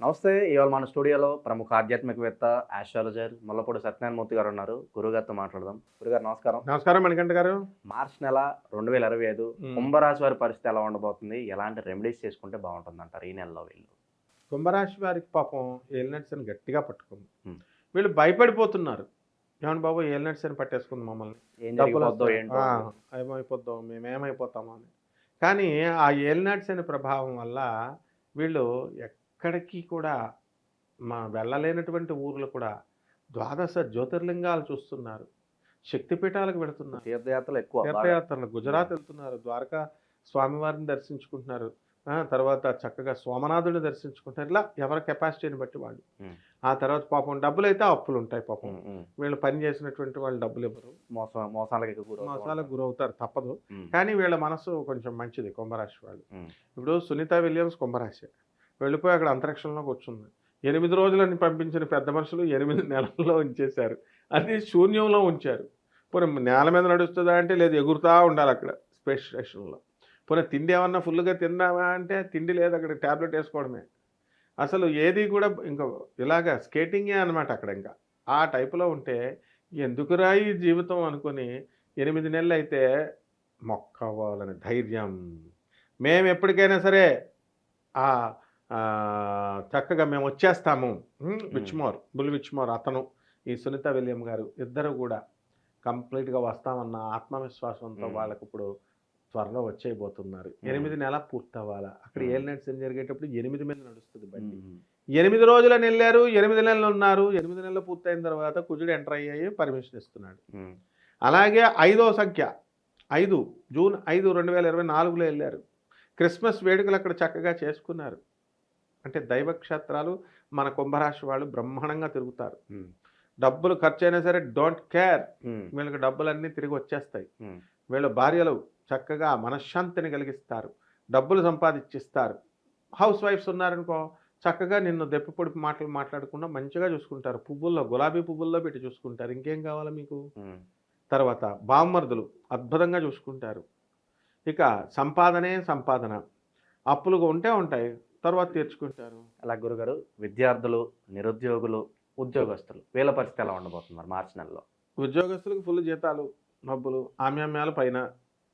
నమస్తే. ఇవాళ మన స్టూడియోలో ప్రముఖ ఆధ్యాత్మికవేత్త, ఆస్ట్రాలజర్ ముల్లపూడి సత్యనారాయణమూర్తి గారు ఉన్నారు. గురుగారితో మాట్లాడదాం. గురుగారు నమస్కారం. నమస్కారం మణికంఠ గారు. మార్చి నెల 2025 కుంభరాశి వారి పరిస్థితి ఎలా ఉండబోతుంది? ఎలాంటి రెమెడీస్ చేసుకుంటే బాగుంటుందంటారు ఈ నెలలో వీళ్ళు? కుంభరాశి వారికి పాపం ఏలినట్స్ అని గట్టిగా పట్టుకుంది. ఉమ్. వీళ్ళు భయపడిపోతున్నారు. ఏమన్నా బాబు ఏలినట్స్ అని పట్టేసుకుంది మమ్మల్ని, ఏం డబ్బులు జరిగిపోద్దో వస్తాయి, ఏంటో. ఏమైపోద్దాం, మేమేమైపోతామో అని. కానీ ఆ ఏలినట్స్ అనే ప్రభావం వల్ల వీళ్ళు ఎక్కడికి కూడా వెళ్ళలేనటువంటి ఊర్లు కూడా ద్వాదశ జ్యోతిర్లింగాలు చూస్తున్నారు, శక్తిపీఠాలకు వెళుతున్నారు, తీర్థయాత్రలు ఎక్కువ బాగా. తీర్థయాత్రలు గుజరాత్ వెళ్తున్నారు, ద్వారకా స్వామివారిని దర్శించుకుంటున్నారు, తర్వాత చక్కగా సోమనాథుడిని దర్శించుకుంటారు. ఇలా ఎవరి కెపాసిటీని బట్టి వాళ్ళు. ఉమ్. ఆ తర్వాత పాపం డబ్బులు అయితే అప్పులు ఉంటాయి. పాపం ఉమ్. వీళ్ళు పని చేసినటువంటి వాళ్ళు డబ్బులు ఇవ్వరు, మోసాలకి గురవుతూ మోసాలకు ఉంటారు. గురవుతారు, తప్పదు. ఉమ్. కానీ వీళ్ళ మనసు కొంచెం మంచిది కుంభరాశి వాళ్ళు. ఉమ్. ఇప్పుడు సునీత విలియమ్స్ కుంభరాశి వెళ్ళిపోయి అక్కడ అంతరిక్షంలో కూర్చుంది. 8 రోజులని పంపించిన పెద్ద మనుషులు 8 నెలల్లో ఉంచేశారు, అది శూన్యంలో ఉంచారు. పోనీ నేల మీద నడుస్తుందా అంటే లేదు, ఎగురుతూ ఉండాలి అక్కడ స్పేస్ స్టేషన్లో. పోనీ తిండి ఏమన్నా ఫుల్గా తిందామా అంటే తిండి లేదు, అక్కడ ట్యాబ్లెట్ వేసుకోవడమే. అసలు ఏది కూడా ఇంకా ఇలాగా స్కేటింగే అనమాట అక్కడ. ఇంకా ఆ టైపులో ఉంటే ఎందుకురా ఈ జీవితం అనుకుని 8 నెలలు అయితే మొక్కవాలని ధైర్యం. మేము ఎప్పటికైనా సరే చక్కగా మేము వచ్చేస్తాము. బుల్ విచ్మోర్ అతను, ఈ సునీత విలియం గారు ఇద్దరు కూడా కంప్లీట్గా వస్తామన్న ఆత్మవిశ్వాసంతో వాళ్ళకి ఇప్పుడు త్వరలో వచ్చేయబోతున్నారు. 8 నెలల పూర్తి అవ్వాలా. అక్కడ ఏలినట్స్ ఏం జరిగేటప్పుడు 8 మీద నడుస్తుంది బండి. 8 రోజులని వెళ్ళారు, 8 నెలలు ఉన్నారు. 8 నెలలు పూర్తయిన తర్వాత కుజుడు ఎంటర్ అయ్యాయి, పర్మిషన్ ఇస్తున్నాడు. అలాగే 5వ సంఖ్య 5 జూన్ 5, 2024లో వెళ్ళారు. క్రిస్మస్ వేడుకలు అక్కడ చక్కగా చేసుకున్నారు. అంటే దైవక్షేత్రాలు మన కుంభరాశి వాళ్ళు బ్రహ్మాండంగా తిరుగుతారు. డబ్బులు ఖర్చు అయినా సరే డోంట్ కేర్, వీళ్ళకి డబ్బులన్నీ తిరిగి వచ్చేస్తాయి. వీళ్ళ భార్యలు చక్కగా మనశ్శాంతిని కలిగిస్తారు, డబ్బులు సంపాదించిస్తారు. హౌస్ వైఫ్స్ ఉన్నారనుకో, చక్కగా నిన్ను దెప్పిపొడి మాటలు మాట్లాడకుండా మంచిగా చూసుకుంటారు. పువ్వుల్లో, గులాబీ పువ్వుల్లో పెట్టి చూసుకుంటారు. ఇంకేం కావాలా మీకు? తర్వాత బామ్మర్దులు అద్భుతంగా చూసుకుంటారు. ఇక సంపాదనే సంపాదన, అప్పులుగా ఉంటాయి, తర్వాత తీర్చుకుంటారు. అలా గురుగారు, విద్యార్థులు, నిరుద్యోగులు, ఉద్యోగస్తులు వీళ్ళ పరిస్థితి ఎలా ఉండబోతున్నారు మార్చి నెలలో? ఉద్యోగస్తులకు ఫుల్ జీతాలు, డబ్బులు, ఆమ్యామ్యాల పైన,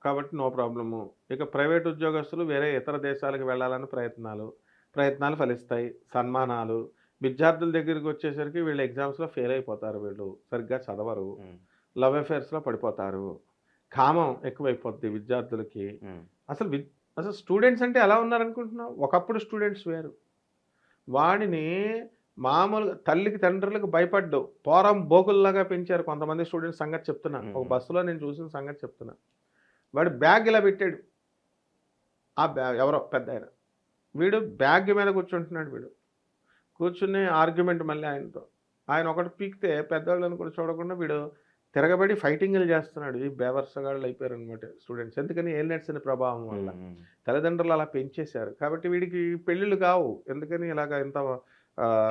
కాబట్టి నో ప్రాబ్లము. ఇక ప్రైవేట్ ఉద్యోగస్తులు వేరే ఇతర దేశాలకు వెళ్ళాలని ప్రయత్నాలు ఫలిస్తాయి, సన్మానాలు. విద్యార్థుల దగ్గరికి వచ్చేసరికి వీళ్ళు ఎగ్జామ్స్లో ఫెయిల్ అయిపోతారు, వీళ్ళు సరిగ్గా చదవరు, లవ్ అఫేర్స్లో పడిపోతారు, కామం ఎక్కువైపోద్ది విద్యార్థులకి. అసలు స్టూడెంట్స్ అంటే ఎలా ఉన్నారనుకుంటున్నావు? ఒకప్పుడు స్టూడెంట్స్ వేరు. వాడిని మామూలుగా తల్లికి తండ్రులకు భయపడ్డు పోరం బోకుల్లాగా పెంచారు కొంతమంది స్టూడెంట్స్. సంగతి చెప్తున్నా, ఒక బస్సులో నేను చూసిన సంగతి చెప్తున్నా. వాడు బ్యాగ్ ఇలా పెట్టాడు, ఆ బ్యాగ్ ఎవరో పెద్ద ఆయన, వీడు బ్యాగ్ మీద కూర్చుంటున్నాడు. వీడు కూర్చుని ఆర్గ్యుమెంట్ మళ్ళీ ఆయనతో. ఆయన ఒకటి పీకితే పెద్దవాళ్ళని కూడా చూడకుండా వీడు తిరగబడి ఫైటింగ్లు చేస్తున్నాడు. ఈ బేవర్సగాళ్ళు అయిపోయారు అనమాట స్టూడెంట్స్. ఎందుకని ఏలినట్స్ అనే ప్రభావం వల్ల తల్లిదండ్రులు అలా పెంచేశారు. కాబట్టి వీడికి పెళ్ళిళ్ళు కావు. ఎందుకని ఇలాగ ఇంత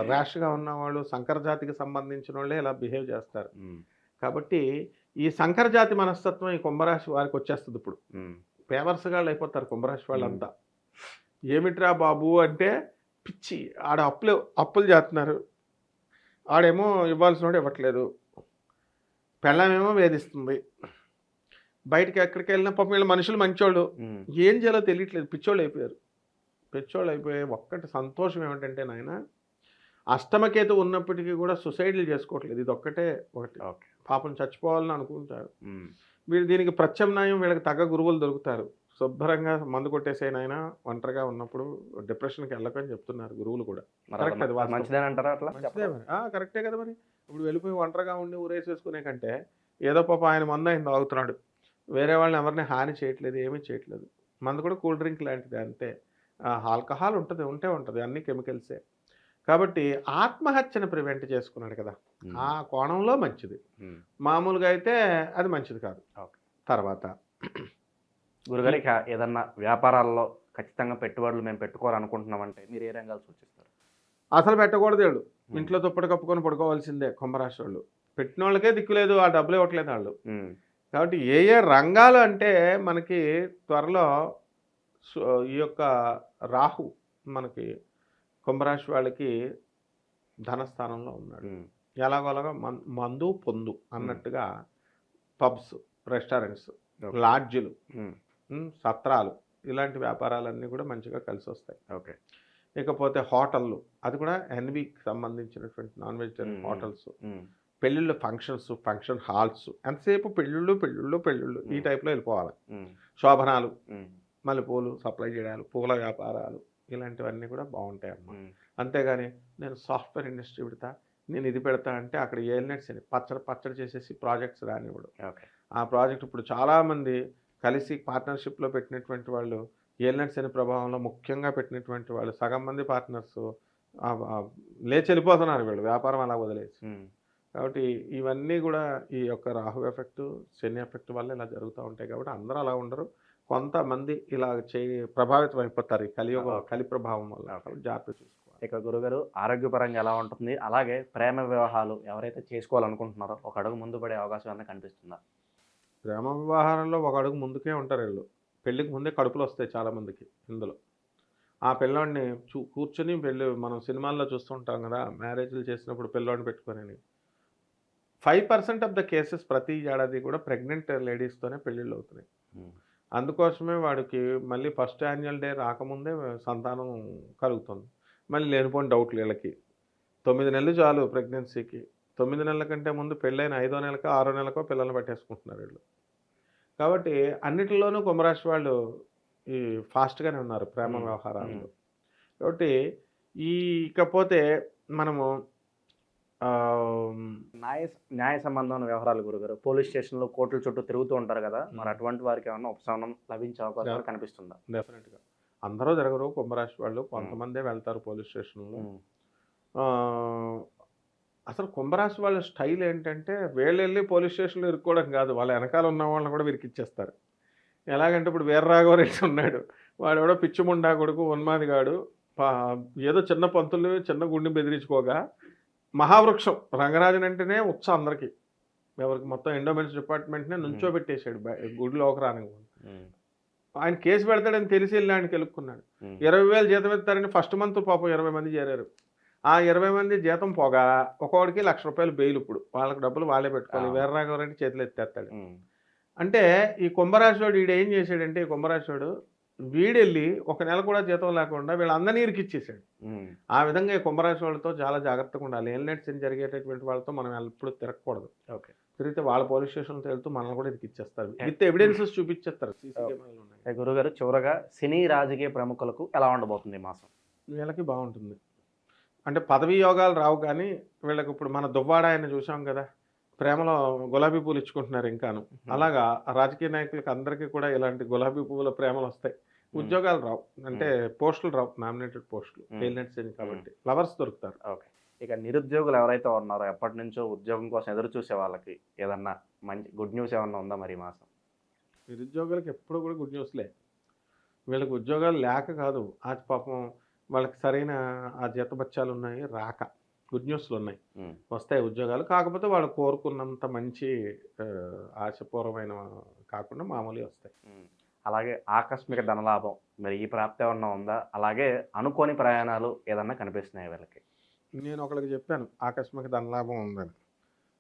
ర్యాష్గా ఉన్నవాళ్ళు, సంకరజాతికి సంబంధించిన వాళ్ళే ఇలా బిహేవ్ చేస్తారు. కాబట్టి ఈ సంకరజాతి మనస్తత్వం ఈ కుంభరాశి వారికి వచ్చేస్తుంది. ఇప్పుడు పేవర్సగాళ్ళు అయిపోతారు కుంభరాశి వాళ్ళంతా. ఏమిట్రా బాబు అంటే పిచ్చి, ఆడ అప్పులు చేస్తున్నారు, ఆడేమో ఇవ్వాల్సిన వాడు ఇవ్వట్లేదు, పెళ్ళమేమో వేధిస్తుంది, బయటకి ఎక్కడికి వెళ్ళినా పాపం వీళ్ళ మనుషులు మంచోళ్ళు, ఏం చేయాలో తెలియట్లేదు, పిచ్చోళ్ళు అయిపోయి ఒక్కటి సంతోషం ఏమిటంటే నాయన, అష్టమకేతు ఉన్నప్పటికీ కూడా సుసైడ్లు చేసుకోవట్లేదు. ఇది ఒకటి పాపం చచ్చిపోవాలని అనుకుంటారు వీళ్ళు. దీనికి ప్రత్యామ్నాయం వీళ్ళకి తగ్గ గురువులు దొరుకుతారు. శుభ్రంగా మందు కొట్టేసేనైనా ఒంటరిగా ఉన్నప్పుడు డిప్రెషన్కి వెళ్ళకని చెప్తున్నారు గురువులు కూడా. కరెక్ట్, అది మంచిదేనంటారా? అట్లా మంచిదే మరి, కరెక్టే కదా మరి. ఇప్పుడు వెళ్ళిపోయి ఒంటరిగా ఉండి ఊరేసేసుకునే కంటే ఏదో పాప ఆయన మందు ఆయన తాగుతున్నాడు, వేరే వాళ్ళని ఎవరిని హాని చేయట్లేదు, ఏమీ చేయట్లేదు. మందు కూడా కూల్ డ్రింక్ లాంటిది, అంతే. ఆల్కహాల్ ఉంటుంది, అన్ని కెమికల్సే. కాబట్టి ఆత్మహత్యను ప్రివెంట్ చేసుకున్నాడు కదా, ఆ కోణంలో మంచిది. మామూలుగా అయితే అది మంచిది కాదు. తర్వాత గురుగారికి ఏదన్నా వ్యాపారాల్లో ఖచ్చితంగా పెట్టుబడులు మేము పెట్టుకోవాలనుకుంటున్నామంటే మీరు ఏ రంగాలు సూచిస్తారు? అసలు పెట్టకూడదు. వాళ్ళు ఇంట్లో దుప్పటి కప్పుకొని పడుకోవాల్సిందే కుంభరాశి వాళ్ళు. పెట్టిన వాళ్ళకే దిక్కులేదు, ఆ డబ్బులు ఇవ్వట్లేదు వాళ్ళు. కాబట్టి ఏ రంగాలు అంటే మనకి త్వరలో ఈ యొక్క రాహు మనకి కుంభరాశి వాళ్ళకి ధనస్థానంలో ఉన్నాడు. ఎలాగోలాగా మందు పొందు అన్నట్టుగా పబ్స్, రెస్టారెంట్స్, లాడ్జిలు, సత్రాలు ఇలాంటి వ్యాపారాలన్నీ కూడా మంచిగా కలిసి వస్తాయి. ఓకే. ఇకపోతే హోటళ్ళు, అది కూడా ఎన్వికి సంబంధించినటువంటి నాన్ వెజిటేరియన్ హోటల్స్, పెళ్ళిళ్ళు, ఫంక్షన్ హాల్స్, ఎంతసేపు పెళ్ళిళ్ళు ఈ టైప్లో వెళ్ళిపోవాలి. శోభనాలు, మల్లెపూలు సప్లై చేయడాలు, పూల వ్యాపారాలు ఇలాంటివన్నీ కూడా బాగుంటాయి అన్నమాట. అంతేగాని నేను సాఫ్ట్వేర్ ఇండస్ట్రీ పెడతా, నేను ఇది పెడతా అంటే అక్కడ ఏలినట్స్ అని పచ్చడి చేసేసి ప్రాజెక్ట్స్ రానివ్వడు. ఆ ప్రాజెక్ట్ ఇప్పుడు చాలామంది కలిసి పార్ట్నర్షిప్లో పెట్టినటువంటి వాళ్ళు, ఏలినట్స్ అనే ప్రభావంలో ముఖ్యంగా పెట్టినటువంటి వాళ్ళు సగం మంది పార్ట్నర్స్ లేచి వెళ్ళిపోతున్నారు వీళ్ళు వ్యాపారం అలా వదిలేసి. కాబట్టి ఇవన్నీ కూడా ఈ యొక్క రాహు ఎఫెక్ట్, శని ఎఫెక్ట్ వల్ల ఇలా జరుగుతూ ఉంటాయి. కాబట్టి అందరూ అలా ఉండరు, కొంతమంది ఇలా ప్రభావితం అయిపోతారు ఈ కలి ప్రభావం వల్ల. జాగ్రత్త చూసుకోవాలి. ఇక గురుగారు ఆరోగ్యపరంగా ఎలా ఉంటుంది, అలాగే ప్రేమ వివాహాలు ఎవరైతే చేసుకోవాలనుకుంటున్నారో ఒక అడుగు ముందు పడే అవకాశం ఏమైనా కనిపిస్తుందా? ప్రేమ వ్యవహారంలో ఒక అడుగు ముందుకే ఉంటారు వీళ్ళు. పెళ్ళికి ముందే కడుపులు వస్తాయి చాలామందికి. ఇందులో ఆ పిల్లోడిని కూర్చొని మనం సినిమాల్లో చూస్తుంటాం కదా, మ్యారేజ్లు చేసినప్పుడు పిల్లోడిని పెట్టుకొని 5% ఆఫ్ ద కేసెస్ ప్రతి ఏడాది కూడా ప్రెగ్నెంట్ లేడీస్తోనే పెళ్ళిళ్ళు అవుతున్నాయి. అందుకోసమే వాడికి మళ్ళీ ఫస్ట్ యాన్యువల్ డే రాకముందే సంతానం కలుగుతుంది. మళ్ళీ లేనిపోయిన డౌట్లు వీళ్ళకి. 9 నెలలు చాలు ప్రెగ్నెన్సీకి. 9 నెలల కంటే ముందు పెళ్ళైన 5వ నెలకో 6వ నెలకో పిల్లల్ని పట్టేసుకుంటున్నారు వీళ్ళు. కాబట్టి అన్నిటిలోనూ కుంభరాశి వాళ్ళు ఈ ఫాస్ట్గానే ఉన్నారు ప్రేమ వ్యవహారాల్లో. కాబట్టి ఇకపోతే మనము న్యాయ సంబంధం వ్యవహారాలు గురుగారు, పోలీస్ స్టేషన్లో కోర్టుల చుట్టూ తిరుగుతూ ఉంటారు కదా, మరి అటువంటి వారికి ఏమన్నా ఉపశమనం లభించే అవకాశాలు కనిపిస్తుందా? డెఫినెట్గా. అందరూ జరగరు కుంభరాశి వాళ్ళు, కొంతమందే వెళ్తారు పోలీస్ స్టేషన్లో. అసలు కుంభరాశి వాళ్ళ స్టైల్ ఏంటంటే వీళ్ళు వెళ్ళి పోలీస్ స్టేషన్లో ఇరుక్కోవడం కాదు, వాళ్ళ వెనకాల ఉన్న వాళ్ళని కూడా విరికిచ్చేస్తారు. ఎలాగంటే ఇప్పుడు వీర్రాఘవరెడ్డి ఉన్నాడు, వాడు ఎవడో పిచ్చిముండా కొడుకు ఉన్మాదిగాడు, ఏదో చిన్న పంతులు చిన్న గుండె బెదిరించుకోగా మహావృక్షం రంగరాజన్ అంటేనే ఉత్సాహం అందరికీ, ఎవరికి మొత్తం ఎండోమెంట్స్ డిపార్ట్మెంట్నే నుంచోబెట్టేశాడు గుడిలోకి రానివ్వండి. ఆయన కేసు పెడతాడని తెలిసి వెళ్ళి ఆయనకి వెళ్ళుకున్నాడు. 20,000 జీతం ఇస్తారని ఫస్ట్ మంత్ పాపం 20 మంది చేరారు. ఆ 20 మంది జీతం పోగా ఒక్కొక్కడికి ₹1,00,000 బెయిల్. ఇప్పుడు వాళ్ళకి డబ్బులు వాళ్ళే పెట్టుకోవాలి. వీర్రాఘవరెడ్డి చేతులు ఎత్తేస్తాడు. అంటే ఈ కుంభరాశివాడు వీడు ఏం చేశాడంటే, ఈ కుంభరాశివాడు వీడెళ్ళి 1 నెల కూడా జీతం లేకుండా వీళ్ళందరినీ ఇరికిచ్చేసాడు. ఆ విధంగా ఈ కుంభరాశి వాళ్ళతో చాలా జాగ్రత్తగా ఉండాలి. ఏలినట్స్ జరిగేటటువంటి వాళ్ళతో మనం ఎప్పుడు తిరగకూడదు. ఓకే. తిరిగితే వాళ్ళ పోలీస్ స్టేషన్తో వెళ్తూ మనల్ని కూడా ఇరికిచ్చేస్తారు, విత్ ఎవిడెన్సెస్ చూపించేస్తారు. గురుగారు చివరగా సినీ రాజకీయ ప్రముఖులకు ఎలా ఉండబోతుంది మాసం? వీళ్ళకి బాగుంటుంది. అంటే పదవీ యోగాలు రావు, కానీ వీళ్ళకి ఇప్పుడు మన దువ్వాడ ఆయన చూసాం కదా, ప్రేమలో గులాబీ పూలు ఇచ్చుకుంటున్నారు ఇంకాను. అలాగా రాజకీయ నాయకులకి అందరికీ కూడా ఇలాంటి గులాబీ పువ్వుల ప్రేమలు వస్తాయి. ఉద్యోగాలు రావు, అంటే పోస్టులు రావు, నామినేటెడ్ పోస్టులు ఏలినట్స్ కాబట్టి లవర్స్ దొరుకుతారు. ఓకే. ఇక నిరుద్యోగులు ఎవరైతే ఉన్నారో ఎప్పటి నుంచో ఉద్యోగం కోసం ఎదురు చూసే వాళ్ళకి ఏదన్నా మంచి గుడ్ న్యూస్ ఏమన్నా ఉందా మరి ఈ మాసం? నిరుద్యోగులకి ఎప్పుడు కూడా గుడ్ న్యూస్లే. వీళ్ళకి ఉద్యోగాలు లేక కాదు, ఆ పాపం వాళ్ళకి సరైన ఆ జీతబత్యాలు ఉన్నాయి రాక, గుడ్ న్యూస్లు ఉన్నాయి, వస్తాయి ఉద్యోగాలు. కాకపోతే వాళ్ళు కోరుకున్నంత మంచి ఆశపూర్వమైన కాకుండా మామూలుగా వస్తాయి. అలాగే ఆకస్మిక ధనలాభం మరి ఈ ప్రాప్తి ఏమన్నా ఉందా? అలాగే అనుకోని ప్రయాణాలు ఏదన్నా కనిపిస్తున్నాయి వీళ్ళకి? నేను ఒకరికి చెప్పాను ఆకస్మిక ధనలాభం ఉందని,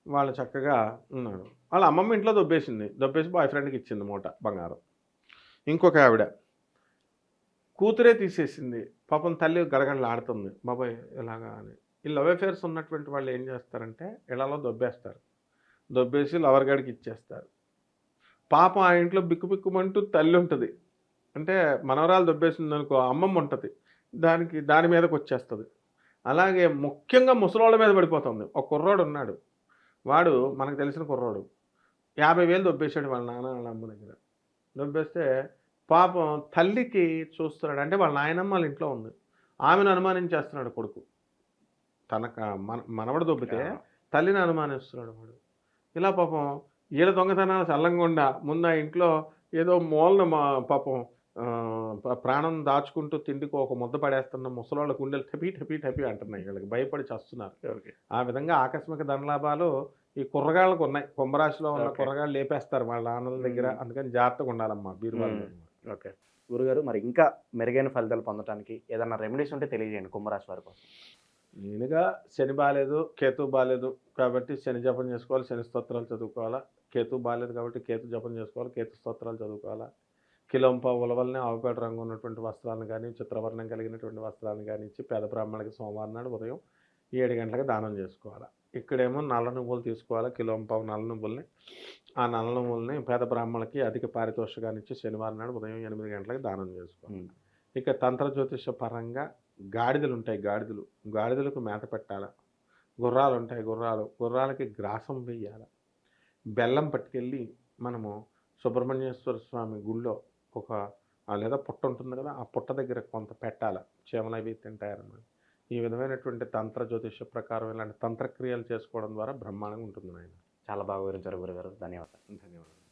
వాళ్ళు చక్కగా ఉన్నాడు. వాళ్ళ అమ్మమ్మ ఇంట్లో దొబ్బేసి బాయ్ ఫ్రెండ్కి ఇచ్చింది మూట బంగారం. ఇంకొక ఆవిడ కూతురే తీసేసింది, పాపం తల్లి గడగడలు ఆడుతుంది, బాబాయ్ ఎలాగా అని. ఈ లవ్ అఫేర్స్ ఉన్నటువంటి వాళ్ళు ఏం చేస్తారంటే ఇళ్లలో దొబ్బేసి లవర్ గడికి ఇచ్చేస్తారు. పాపం ఆ ఇంట్లో బిక్కుమంటూ తల్లి ఉంటుంది, అంటే మనవరాలు దొబ్బేసింది అనుకో, అమ్మమ్మ ఉంటుంది, దాని మీదకి వచ్చేస్తుంది. అలాగే ముఖ్యంగా ముసలోళ్ళ మీద పడిపోతుంది. ఒక కుర్రోడు ఉన్నాడు, వాడు మనకు తెలిసిన కుర్రోడు 50,000 దొబ్బేశాడు వాళ్ళ నాన్న వాళ్ళ అమ్మ దగ్గర. దొబ్బేస్తే పాపం తల్లికి చూస్తున్నాడు, అంటే వాళ్ళ నాయనమ్మ వాళ్ళ ఇంట్లో ఉంది, ఆమెను అనుమానించేస్తున్నాడు కొడుకు. మనవడు దొబ్బితే తల్లిని అనుమానిస్తున్నాడు వాడు. ఇలా పాపం ఈడ దొంగతనాలు చల్లంగుండా ముందు ఆ ఇంట్లో ఏదో మూలన పాపం ప్రాణం దాచుకుంటూ తిండికి ఒక ముద్ద పడేస్తున్న ముసలోళ్ళ గుండెలు టపీ అంటున్నాయి, వీళ్ళకి భయపడి చస్తున్నారు. ఆ విధంగా ఆకస్మిక ధనలాభాలు ఈ కుర్రగాళ్ళకు ఉన్నాయి. కుంభరాశిలో ఉన్న కుర్రగాళ్ళు లేపేస్తారు వాళ్ళ ఆనందం దగ్గర. అందుకని జాగ్రత్తగా ఉండాలమ్మా బీరువాళ్ళు. ఓకే. గురుగారు మరి ఇంకా మెరుగైన ఫలితాలు పొందడానికి ఏదైనా రెమెడీస్ ఉంటే తెలియజేయండి కుంభరాశి వారి కోసం. నేనుగా శని బాలేదు, కేతు బాలేదు కాబట్టి శని జపం చేసుకోవాలి, శని స్తోత్రాలు చదువుకోవాలా. కేతు బాలేదు కాబట్టి కేతు జపం చేసుకోవాలి, కేతు స్తోత్రాలు చదువుకోవాలా. కిలోంప ఉలవల్ని ఆవుపేట రంగు ఉన్నటువంటి వస్త్రాలను కానీ, చిత్రవర్ణం కలిగినటువంటి వస్త్రాలను కానీ ఇచ్చి పేద బ్రాహ్మణులకి సోమవారం నాడు ఉదయం 7 గంటలకు దానం చేసుకోవాలి. ఇక్కడేమో నల్ల నువ్వులు తీసుకోవాలి, కిలోంపావు నల్ల నువ్వుల్ని. ఆ నల్ల నువ్వుల్ని పేద బ్రాహ్మణులకి అధిక పారితోషికాన్ని ఇచ్చి శనివారం నాడు ఉదయం 8 గంటలకు దానం చేసుకోవాలి. ఇక తంత్ర జ్యోతిష పరంగా గాడిదలు ఉంటాయి, గాడిదలకు మేత పెట్టాలి. గుర్రాలు ఉంటాయి, గుర్రాలకి గ్రాసం వేయాలి. బెల్లం పట్టుకెళ్ళి మనము సుబ్రహ్మణ్యేశ్వర స్వామి గుళ్ళో ఒక లేదా పుట్ట ఉంటుంది కదా, ఆ పుట్ట దగ్గర కొంత పెట్టాలి. చీమలు అవి తింటాయన్నమాట. ఈ విధమైనటువంటి తంత్ర జ్యోతిష ప్రకారం ఇలాంటి తంత్రక్రియలు చేసుకోవడం ద్వారా బ్రహ్మాండంగా ఉంటుంది నాయన. చాలా బాగా వివరించారు గురుగారు. ధన్యవాదాలు. ధన్యవాదాలు.